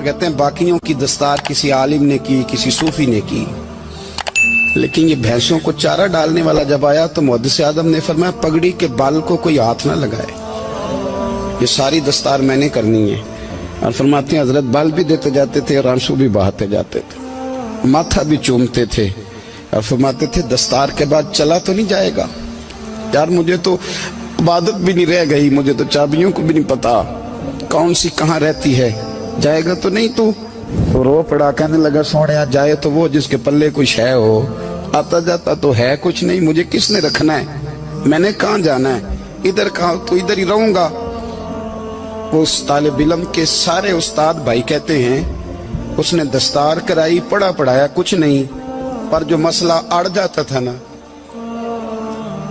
تو کہتے ہیں باقیوں کی دستار کسی عالم نے کی, کسی صوفی نے کی, لیکن یہ بھینسوں کو چارہ ڈالنے والا جب آیا تو محدث اعظم نے فرمایا پگڑی کے بال کو کوئی ہاتھ نہ لگائے, یہ ساری دستار میں نے کرنی ہے. اور فرماتے ہیں حضرت بال بھی دیتے جاتے تھے اور آنسو بھی بہاتے جاتے تھے, ماتھا بھی چومتے تھے, اور فرماتے تھے دستار کے بعد چلا تو نہیں جائے گا یار, مجھے تو عبادت بھی نہیں رہ گئی, مجھے تو چابیوں کو بھی نہیں پتا کون سی کہاں رہتی ہے, جائے گا تو نہیں تو رو پڑا, کہنے لگا سوڑیا جائے تو وہ جس کے پلے کچھ ہے ہو, آتا جاتا تو ہے کچھ نہیں, مجھے کس نے رکھنا ہے, میں نے کہاں جانا ہے, ادھر کہاں تو ادھر ہی رہوں گا. وہ اس طالب علم کے سارے استاد بھائی کہتے ہیں اس نے دستار کرائی, پڑھا پڑھایا کچھ نہیں, پر جو مسئلہ اڑ جاتا تھا نا,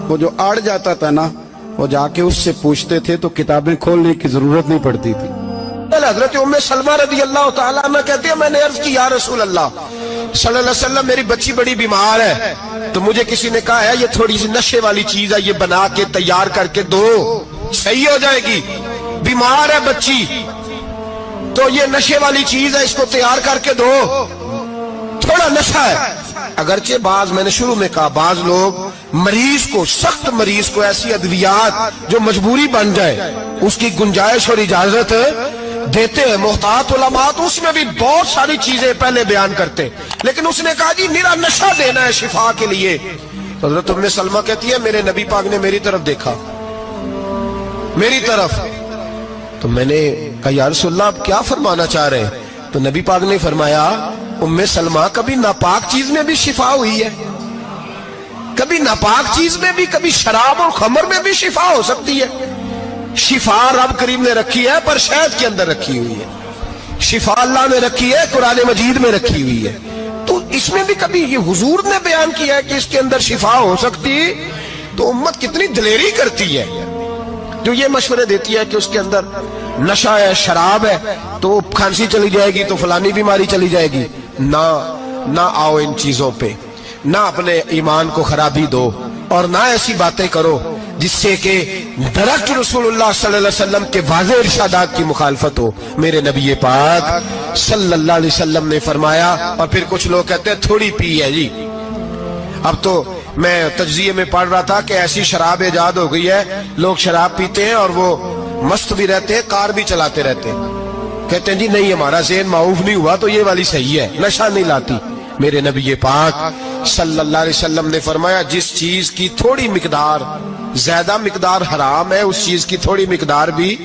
وہ جو اڑ جاتا تھا نا, وہ جا کے اس سے پوچھتے تھے تو کتابیں کھولنے کی ضرورت نہیں پڑتی تھی. حضرت ام سلمہ رضی اللہ تعالیٰ عنہ کہتے ہیں میں نے عرض کی یا رسول اللہ صلی اللہ علیہ وسلم میری بچی بڑی بیمار ہے, تو مجھے کسی نے کہا ہے یہ تھوڑی سی نشے والی چیز ہے, یہ بنا کے تیار کر کے دو صحیح ہو جائے گی, بیمار ہے بچی تو یہ نشے والی چیز ہے, اس کو تیار کر کے دو, تھوڑا نشہ ہے. اگرچہ بعض, میں نے شروع میں کہا, بعض لوگ مریض کو, سخت مریض کو ایسی ادویات جو مجبوری بن جائے اس کی گنجائش اور اجازت دیتے ہیں. محتاط علماء تو اس میں بھی بہت ساری چیزیں پہلے بیان کرتے, لیکن اس نے کہا جی میرا نشہ دینا ہے شفا کے لیے. حضرت ام سلمہ کہتی ہے میرے نبی پاک نے میری طرف دیکھا, میری طرف, تو میں نے کہا یا رسول اللہ آپ کیا فرمانا چاہ رہے ہیں؟ تو نبی پاک نے فرمایا ام سلمہ کبھی ناپاک چیز میں بھی شفا ہوئی ہے, کبھی ناپاک چیز میں بھی, کبھی شراب اور خمر میں بھی شفا ہو سکتی ہے. شفا رب کریم نے رکھی ہے پر شہد کے اندر رکھی ہوئی ہے, شفا اللہ نے رکھی ہے قرآن مجید میں رکھی ہوئی ہے, تو اس میں بھی کبھی یہ حضور نے بیان کیا ہے کہ اس کے اندر شفا ہو سکتی, تو امت کتنی دلیری کرتی ہے جو یہ مشورے دیتی ہے کہ اس کے اندر نشہ ہے, شراب ہے, تو کھانسی چلی جائے گی تو فلانی بیماری چلی جائے گی. نہ آؤ ان چیزوں پہ, نہ اپنے ایمان کو خرابی دو, اور نہ ایسی باتیں کرو جس سے کہ ڈائریکٹ رسول اللہ صلی اللہ علیہ وسلم کے واضح ارشادات کی مخالفت ہو. میرے نبی پاک صلی اللہ علیہ وسلم نے فرمایا, اور پھر کچھ لوگ کہتے ہیں تھوڑی پی ہے جی. اب تو میں تجزیے میں پڑھ رہا تھا کہ ایسی شراب ایجاد ہو گئی ہے, لوگ شراب پیتے ہیں اور وہ مست بھی رہتے ہیں, کار بھی چلاتے رہتے ہیں, کہتے ہیں جی نہیں ہمارا ذہن معاف نہیں ہوا تو یہ والی صحیح ہے, نشہ نہیں لاتی. میرے نبی پاک صلی اللہ علیہ وسلم نے فرمایا جس چیز کی تھوڑی مقدار, زیادہ مقدار حرام ہے اس چیز کی تھوڑی مقدار بھی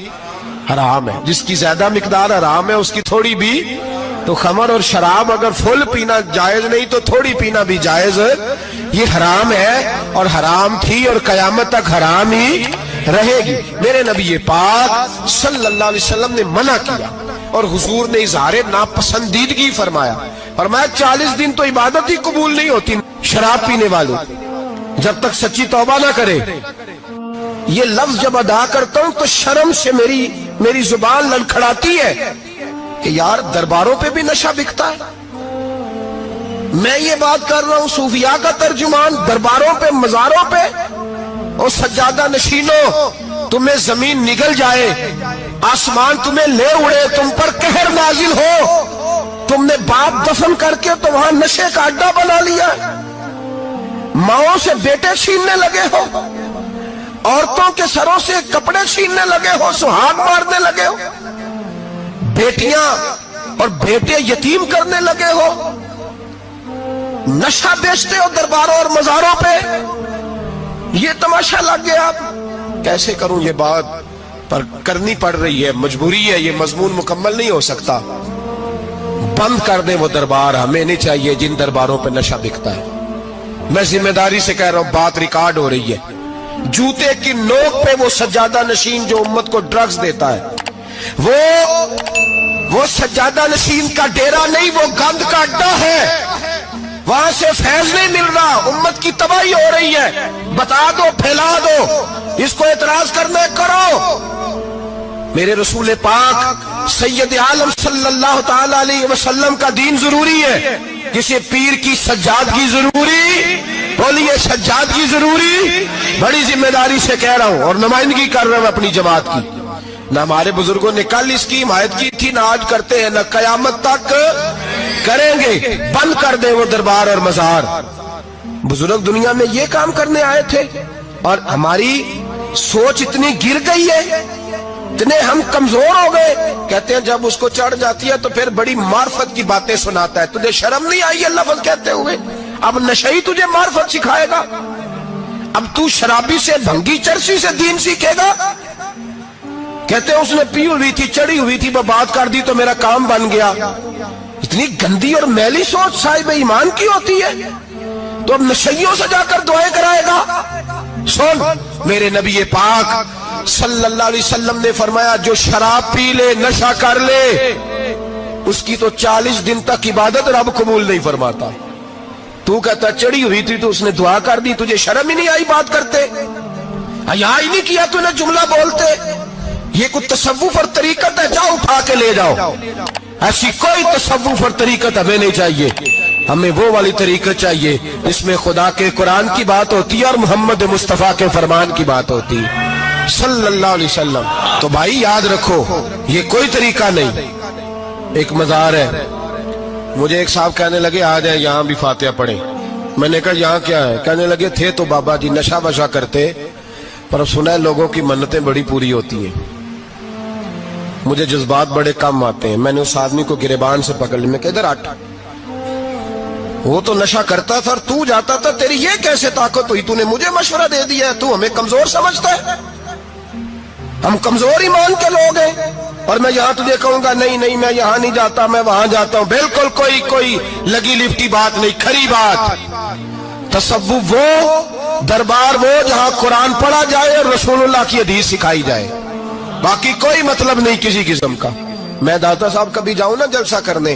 حرام ہے, جس کی زیادہ مقدار حرام ہے اس کی تھوڑی بھی. تو خمر اور شراب اگر فل پینا جائز نہیں تو تھوڑی پینا بھی جائز, یہ حرام ہے اور حرام تھی اور قیامت تک حرام ہی رہے گی. میرے نبی پاک صلی اللہ علیہ وسلم نے منع کیا اور حضور نے اظہار ناپسندیدگی فرمایا, فرمایا 40 دن تو عبادت ہی قبول نہیں ہوتی شراب پینے والوں جب تک سچی توبہ نہ کرے. یہ لفظ جب ادا کرتا ہوں تو شرم سے میری زبان لڑکھڑاتی ہے کہ یار درباروں پہ بھی نشہ بکتا ہے. میں یہ بات کر رہا ہوں صوفیاء کا ترجمان, درباروں پہ, مزاروں پہ, اور سجادہ نشینوں تمہیں زمین نگل جائے, آسمان تمہیں لے اڑے, تم پر قہر نازل ہو, تم نے باپ دفن کر کے تو وہاں نشے کا اڈا بنا لیا, ماؤں سے بیٹے چھیننے لگے ہو, عورتوں کے سروں سے کپڑے چھیننے لگے ہو, سہاگ مارنے لگے ہو, بیٹیاں اور بیٹے یتیم کرنے لگے ہو, نشہ بیچتے ہو درباروں اور مزاروں پہ. یہ تماشا لگ گیا. کیسے کروں یہ بات, پر کرنی پڑ رہی ہے, مجبوری ہے, یہ مضمون مکمل نہیں ہو سکتا. بند کر دیں وہ دربار, ہمیں نہیں چاہیے جن درباروں پہ نشہ بکتا ہے. میں ذمہ داری سے کہہ رہا ہوں, بات ریکارڈ ہو رہی ہے. جوتے کی نوک پہ وہ سجادہ نشین جو امت کو ڈرگز دیتا ہے, وہ سجادہ نشین کا ڈیرا نہیں, وہ گند کا اڈا ہے, وہاں سے فیض نہیں مل رہا, امت کی تباہی ہو رہی ہے. بتا دو, پھیلا دو, اس کو اعتراض کرنا کرو. میرے رسول پاک سید عالم صلی اللہ تعالی علیہ وسلم کا دین ضروری ہے, کسی پیر کی سجادگی ضروری, بولیے سجادگی ضروری. بڑی ذمہ داری سے کہہ رہا ہوں اور نمائندگی کر رہا ہوں اپنی جماعت کی. نہ ہمارے بزرگوں نے کل اس کی حمایت کی تھی، نہ آج کرتے ہیں، نہ قیامت تک کریں گے۔ بند کر دیں وہ دربار اور مزار۔ بزرگ دنیا میں یہ کام کرنے آئے تھے، اور ہماری سوچ اتنی گر گئی ہے، اتنے ہم کمزور ہو گئے۔ کہتے ہیں جب اس کو چڑھ جاتی ہے تو پھر بڑی معرفت کی باتیں سناتا ہے۔ تجھے شرم نہیں آئی یہ لفظ کہتے ہوئے؟ اب نشئی تجھے معرفت سکھائے گا؟ اب تو شرابی سے، بھنگی چرسی سے دین سیکھے گا؟ کہتے ہیں اس نے پی ہوئی تھی، چڑھی ہوئی تھی، بات کر دی تو میرا کام بن گیا۔ اتنی گندی اور میلی سوچ صاحب ایمان کی ہوتی ہے، تو اب نشیوں سے جا کر دعائیں کرائے گا؟ سن، میرے نبی پاک صلی اللہ علیہ وسلم نے فرمایا جو شراب پی لے، نشہ کر لے، اس کی تو 40 دن تک عبادت رب قبول نہیں فرماتا۔ تو کہتا چڑھی ہوئی تھی تو اس نے دعا کر دی، تجھے شرم ہی نہیں آئی بات کرتے؟ حیا ہی نہیں کیا تو نے جملہ بولتے؟ یہ کوئی تصوف اور طریقت ہے؟ جاؤ اٹھا کے لے جاؤ۔ ایسی کوئی تصوف اور طریقت ہمیں نہیں چاہیے، ہمیں وہ والی طریقت چاہیے جس میں خدا کے قرآن کی بات ہوتی ہے اور محمد مصطفیٰ کے فرمان کی بات ہوتی ہے صلی اللہ علیہ وسلم۔ تو بھائی یاد رکھو، یہ کوئی طریقہ نہیں۔ ایک مزار ہے، مجھے ایک صاحب کہنے لگے آ جائیں یہاں بھی فاتحہ پڑھیں۔ میں نے کہا یہاں کیا ہے؟ کہنے لگے تھے تو بابا جی نشہ وشہ کرتے، پر سنا ہے لوگوں کی منتیں بڑی پوری ہوتی ہیں۔ مجھے جذبات بڑے کم آتے ہیں۔ میں نے اس آدمی کو گریبان سے پکڑ لی، میں کہ ادھر ہٹ، وہ تو نشہ کرتا تھا اور تو جاتا تھا، تیری یہ کیسے طاقت ہوئی؟ تو نے مجھے مشورہ دے دیا ہے، تو ہمیں کمزور سمجھتا ہے؟ ہم کمزور ایمان کے لوگ ہیں، اور میں یہاں تجھے کہوں گا نہیں نہیں میں یہاں نہیں جاتا، میں وہاں جاتا ہوں۔ بالکل کوئی لگی لفٹی بات نہیں، کھری بات۔ تصوف وہ، دربار وہ جہاں قرآن پڑھا جائے اور رسول اللہ کی حدیث سکھائی جائے، باقی کوئی مطلب نہیں کسی قسم کا۔ میں داتا صاحب کبھی جاؤں نا جلسہ کرنے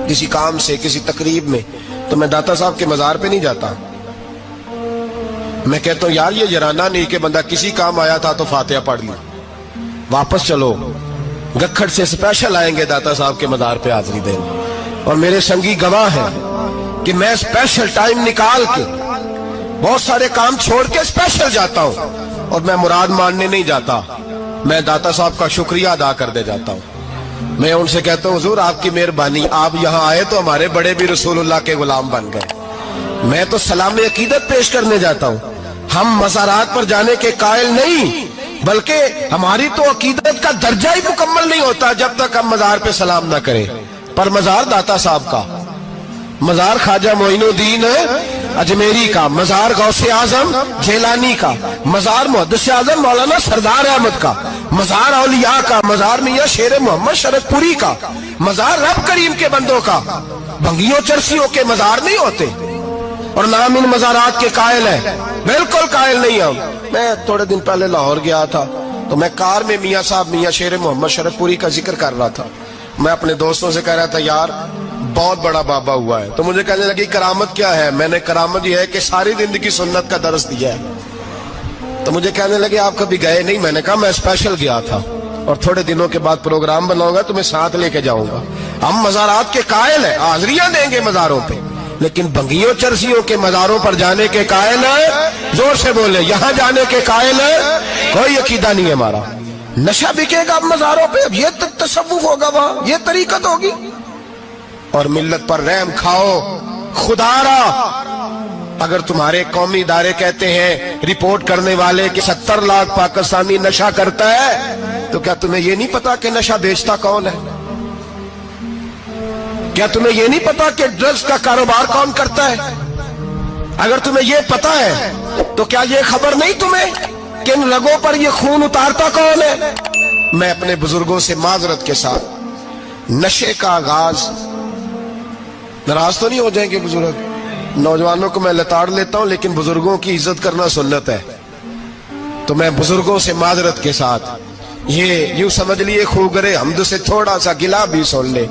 کسی کام سے، کسی تقریب میں، تو میں داتا صاحب کے مزار پہ نہیں جاتا۔ میں کہتا ہوں یار یہ جرانہ نہیں کہ بندہ کسی کام آیا تھا تو فاتحہ پڑھ لی، واپس چلو۔ گکھڑ سے سپیشل آئیں گے داتا صاحب کے مزار پہ حاضری دیں، اور میرے سنگی گواہ ہیں کہ میں سپیشل ٹائم نکال کے بہت سارے کام چھوڑ کے سپیشل جاتا ہوں، اور میں مراد ماننے نہیں جاتا، میں داتا صاحب کا شکریہ ادا کر دے جاتا ہوں۔ میں ان سے کہتا ہوں حضور آپ کی مہربانی، آپ یہاں آئے تو ہمارے بڑے بھی رسول اللہ کے غلام بن گئے۔ میں تو سلام عقیدت پیش کرنے جاتا ہوں۔ ہم مزارات پر جانے کے قائل نہیں، بلکہ ہماری تو عقیدت کا درجہ ہی مکمل نہیں ہوتا جب تک ہم مزار پہ سلام نہ کریں۔ پر مزار داتا صاحب کا، مزار خواجہ معین الدین اجمیری کا، مزار غوث اعظم جیلانی کا، مزار محدث اعظم مولانا سردار احمد کا، مزار اولیاء کا، مزار میاں شیر محمد شرک پوری کا، مزار رب کریم کے بندوں کا۔ بھنگیوں چرسیوں کے مزار نہیں ہوتے، اور نام ان مزارات کے قائل ہیں، بالکل قائل نہیں ہم۔ میں تھوڑے دن پہلے لاہور گیا تھا تو میں کار میں میاں صاحب میاں شیر محمد شرک پوری کا ذکر کر رہا تھا۔ میں اپنے دوستوں سے کہہ رہا تھا یار بہت بڑا بابا ہوا ہے، تو مجھے کہنے لگی کرامت کیا ہے؟ میں نے کرامت یہ ہے کہ ساری زندگی سنت کا درس دیا ہے۔ تو مجھے کہنے لگے آپ کبھی گئے نہیں؟ میں نے کہا میں اسپیشل گیا تھا، اور تھوڑے دنوں کے بعد پروگرام بناؤں گا تو میں ساتھ لے کے جاؤں گا۔ ہم مزارات کے قائل ہیں، حاضریاں دیں گے مزاروں پہ، لیکن بھنگیوں چرسیوں کے مزاروں پر جانے کے قائل ہیں؟ زور سے بولے، یہاں جانے کے قائل ہیں؟ کوئی عقیدہ نہیں ہے ہمارا۔ نشہ بکے گا اب مزاروں پہ، اب یہ تصوف ہوگا وہاں، یہ طریقت ہوگی۔ اور ملت پر رحم کھاؤ خدا را۔ اگر تمہارے قومی ادارے کہتے ہیں رپورٹ کرنے والے کہ 70 لاکھ پاکستانی نشہ کرتا ہے، تو کیا تمہیں یہ نہیں پتا کہ نشہ بیچتا کون ہے؟ کیا تمہیں یہ نہیں پتا کہ ڈرگز کا کاروبار کون کرتا ہے؟ اگر تمہیں یہ پتا ہے تو کیا یہ خبر نہیں تمہیں کہ ان رگوں پر یہ خون اتارتا کون ہے؟ میں اپنے بزرگوں سے معذرت کے ساتھ، نشے کا آغاز، ناراض تو نہیں ہو جائیں گے بزرگ، نوجوانوں کو میں لتاڑ لیتا ہوں لیکن بزرگوں کی عزت کرنا سنت ہے، تو میں بزرگوں سے معذرت کے ساتھ یہ یوں سمجھ لیے خوگرے حمد سے تھوڑا سا گلا بھی سن لے۔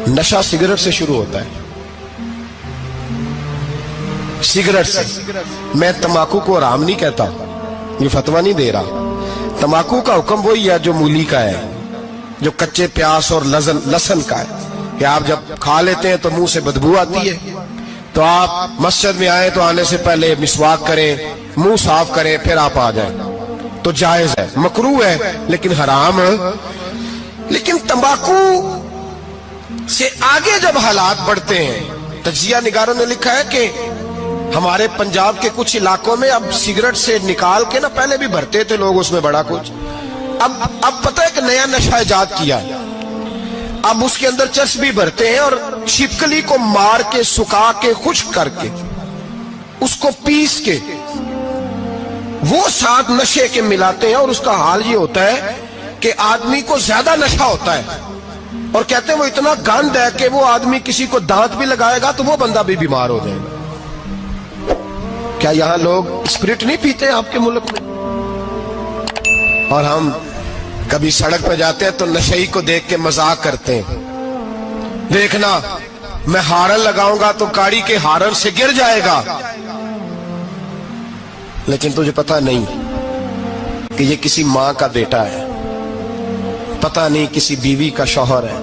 نشہ سگریٹ سے شروع ہوتا ہے، سگریٹ سے۔ میں تمباکو کو حرام نہیں کہتا، یہ فتویٰ نہیں دے رہا۔ تمباکو کا حکم وہی ہے جو مولی کا ہے، جو کچے پیاز اور لہسن کا ہے، کہ آپ جب کھا لیتے ہیں تو منہ سے بدبو آتی ہے، تو آپ مسجد میں آئیں تو آنے سے پہلے مسواک کریں، منہ صاف کریں، پھر آپ آ جائیں۔ تو تو جائز ہے, مکروہ ہے لیکن حرام. لیکن تمباکو سے آگے جب حالات بڑھتے ہیں, تجزیہ نگاروں نے لکھا ہے کہ ہمارے پنجاب کے کچھ علاقوں میں اب سگریٹ سے نکال کے نا, پہلے بھی بھرتے تھے لوگ اس میں بڑا کچھ, اب پتہ ہے کہ نیا نشہ ایجاد کیا, اب اس کے اندر چربی بھرتے ہیں اور چھپکلی کو مار کے سکھا کے خشک کر کے اس کو پیس کے وہ ساتھ نشے کے ملاتے ہیں, اور اس کا حال یہ ہوتا ہے کہ آدمی کو زیادہ نشہ ہوتا ہے, اور کہتے ہیں وہ اتنا گند ہے کہ وہ آدمی کسی کو دانت بھی لگائے گا تو وہ بندہ بھی بیمار ہو جائے گا. کیا یہاں لوگ اسپرٹ نہیں پیتے آپ کے ملک میں؟ اور ہم کبھی سڑک پہ جاتے ہیں تو نشئی کو دیکھ کے مذاق کرتے ہیں, دیکھنا میں ہارن لگاؤں گا تو گاڑی کے ہارن سے گر جائے گا, لیکن تجھے پتہ نہیں کہ یہ کسی ماں کا بیٹا ہے, پتہ نہیں کسی بیوی کا شوہر ہے.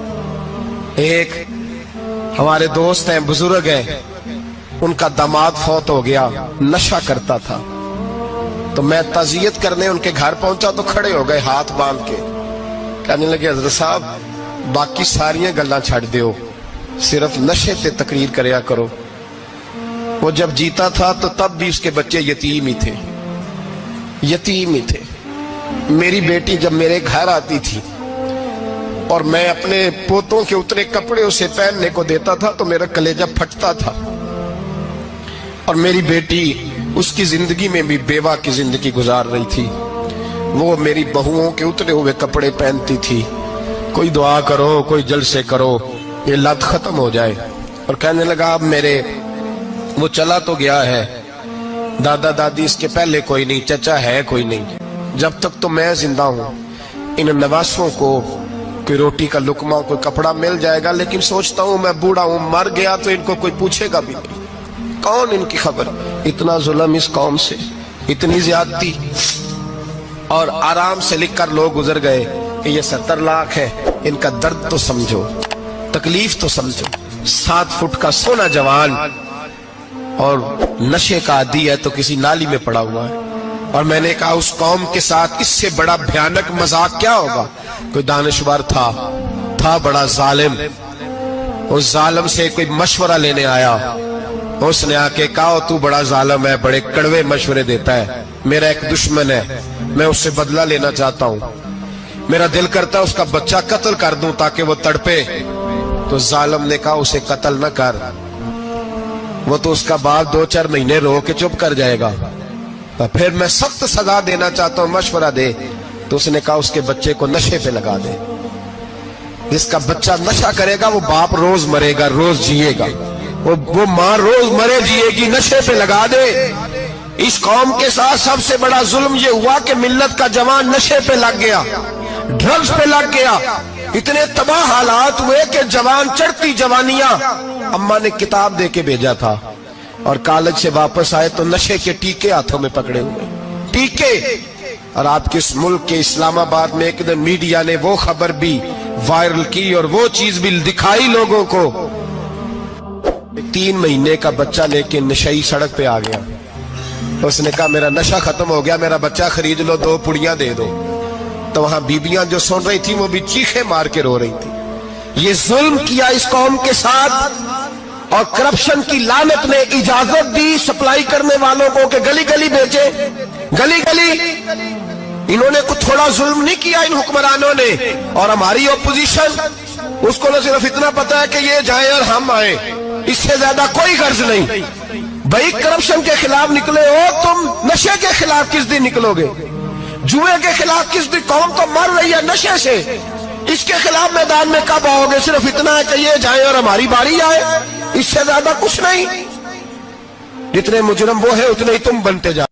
ایک ہمارے دوست ہیں, بزرگ ہیں, ان کا داماد فوت ہو گیا, نشہ کرتا تھا, تو میں تعزیت کرنے ان کے گھر پہنچا تو کھڑے ہو گئے ہاتھ باندھ کے, کہنے لگے حضرت صاحب باقی ساریاں گلاں چھڑ دیو, صرف نشے تے تقریر کریا کرو. وہ جب جیتا تھا تو تب بھی اس کے بچے یتیم ہی تھے, یتیم ہی تھے. میری بیٹی جب میرے گھر آتی تھی اور میں اپنے پوتوں کے اترے کپڑے اسے پہننے کو دیتا تھا تو میرا کلیجہ پھٹتا تھا, اور میری بیٹی اس کی زندگی میں بھی بیوہ کی زندگی گزار رہی تھی. وہ میری بہوؤں کے اترے ہوئے کپڑے پہنتی تھی, کوئی دعا کرو, کوئی جلسے کرو, یہ لت ختم ہو جائے. اور کہنے لگا اب میرے وہ چلا تو گیا ہے, دادا دادی اس کے پہلے کوئی نہیں, چچا ہے کوئی نہیں, جب تک تو میں زندہ ہوں ان نواسوں کو کوئی روٹی کا لقمہ, کوئی کپڑا مل جائے گا, لیکن سوچتا ہوں میں بوڑھا ہوں, مر گیا تو ان کو کوئی پوچھے گا بھی نہیں, کون ان کی خبر. اتنا ظلم اس قوم سے, اتنی زیادتی, اور آرام سے لکھ کر لوگ گزر گئے کہ یہ 70 لاکھ ہے, ان کا درد تو سمجھو, تکلیف تو سمجھو. 7 فٹ کا سونا جوان اور نشے کا عادی ہے تو کسی نالی میں پڑا ہوا ہے. اور میں نے کہا اس قوم کے ساتھ اس سے بڑا بھیانک مذاق کیا ہوگا. کوئی دانشور تھا بڑا ظالم, اس ظالم سے کوئی مشورہ لینے آیا, اس نے آ کے کہا تو بڑا ظالم ہے, بڑے کڑوے مشورے دیتا ہے, میرا ایک دشمن ہے, میں اس سے بدلہ لینا چاہتا ہوں, میرا دل کرتا ہے اس کا بچہ قتل کر دوں تاکہ وہ تڑپے. تو ظالم نے کہا اسے قتل نہ کر, وہ تو اس کا باپ 2-4 مہینے رو کے چپ کر جائے گا, پھر میں سخت سزا دینا چاہتا ہوں, مشورہ دے. تو اس نے کہا اس کے بچے کو نشے پہ لگا دے, جس کا بچہ نشہ کرے گا وہ باپ روز مرے گا, روز جیے گا, وہ ماں روز مرے جیے گی, نشے پہ لگا دے. اس قوم کے ساتھ سب سے بڑا ظلم یہ ہوا کہ ملت کا جوان نشے پہ لگ گیا, ڈرگز پہ لگ گیا. اتنے تباہ حالات ہوئے کہ جوان چڑھتی جوانیاں, اماں نے کتاب دے کے بھیجا تھا, اور کالج سے واپس آئے تو نشے کے ٹیکے ہاتھوں میں پکڑے ہوئے, ٹیکے. اور آپ کے اس ملک کے اسلام آباد میں ایک دن میڈیا نے وہ خبر بھی وائرل کی اور وہ چیز بھی دکھائی لوگوں کو, 3 مہینے کا بچہ لے کے نشئی سڑک پہ آ گیا. اس نے کہا میرا نشہ ختم ہو گیا, میرا بچہ خرید لو, 2 پڑیاں دے دو. تو وہاں بیبیاں جو سن رہی تھی وہ بھی چیخیں مار کے رو رہی تھی. یہ ظلم کیا اس قوم کے ساتھ, اور کرپشن کی لعنت نے اجازت دی سپلائی کرنے والوں کو کہ گلی گلی بیچے, گلی گلی. انہوں نے کچھ تھوڑا ظلم نہیں کیا ان حکمرانوں نے, اور ہماری اپوزیشن اس کو نہ صرف اتنا پتا ہے کہ یہ جائیں اور ہم آئیں, اس سے زیادہ کوئی غرض نہیں. بھائی کرپشن کے خلاف نکلے ہو تم, نشے کے خلاف کس دن نکلو گے, جوئے کے خلاف کس دن, قوم تو مر رہی ہے نشے سے, اس کے خلاف میدان میں کب آؤ گے. صرف اتنا ہے کہ یہ جائیں اور ہماری باری آئے, اس سے زیادہ کچھ نہیں. جتنے مجرم وہ ہیں اتنے ہی تم بنتے جاؤ.